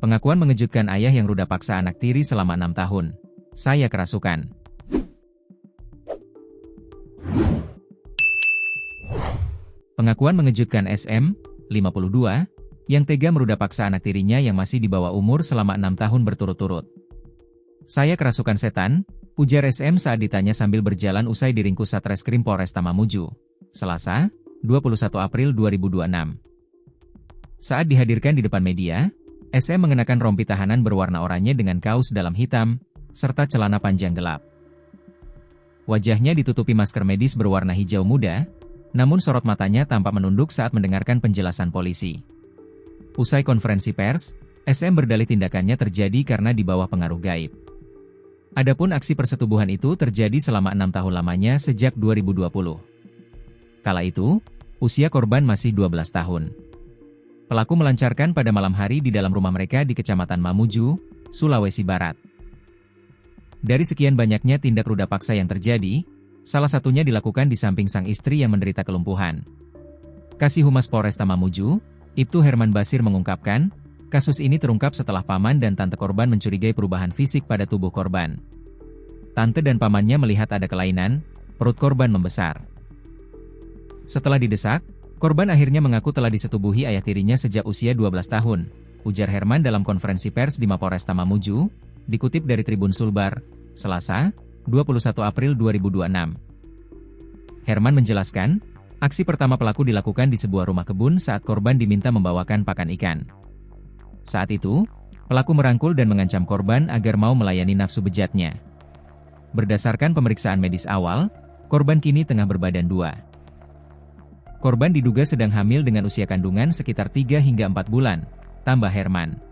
Pengakuan mengejutkan ayah yang ruda paksa anak tiri selama 6 tahun. Saya kerasukan. Pengakuan mengejutkan SM, 52, yang tega meruda paksa anak tirinya yang masih di bawah umur selama 6 tahun berturut-turut. Saya kerasukan setan, ujar SM saat ditanya sambil berjalan usai diringkus Satreskrim Polresta Mamuju, Selasa, 21 April 2026. Saat dihadirkan di depan media, SM mengenakan rompi tahanan berwarna oranye dengan kaos dalam hitam, serta celana panjang gelap. Wajahnya ditutupi masker medis berwarna hijau muda, namun sorot matanya tampak menunduk saat mendengarkan penjelasan polisi. Usai konferensi pers, SM berdalih tindakannya terjadi karena di bawah pengaruh gaib. Adapun aksi persetubuhan itu terjadi selama 6 tahun lamanya sejak 2020. Kala itu, usia korban masih 12 tahun. Pelaku melancarkan pada malam hari di dalam rumah mereka di Kecamatan Mamuju, Sulawesi Barat. Dari sekian banyaknya tindak ruda paksa yang terjadi, salah satunya dilakukan di samping sang istri yang menderita kelumpuhan. Kasih Humas Polresta Mamuju, Ibtu Herman Basir mengungkapkan, kasus ini terungkap setelah paman dan tante korban mencurigai perubahan fisik pada tubuh korban. Tante dan pamannya melihat ada kelainan, perut korban membesar. Setelah didesak, korban akhirnya mengaku telah disetubuhi ayah tirinya sejak usia 12 tahun, ujar Herman dalam konferensi pers di Mapolresta Mamuju, dikutip dari Tribun Sulbar, Selasa, 21 April 2026. Herman menjelaskan, aksi pertama pelaku dilakukan di sebuah rumah kebun saat korban diminta membawakan pakan ikan. Saat itu, pelaku merangkul dan mengancam korban agar mau melayani nafsu bejatnya. Berdasarkan pemeriksaan medis awal, korban kini tengah berbadan 2. Korban diduga sedang hamil dengan usia kandungan sekitar 3 hingga 4 bulan, tambah Herman.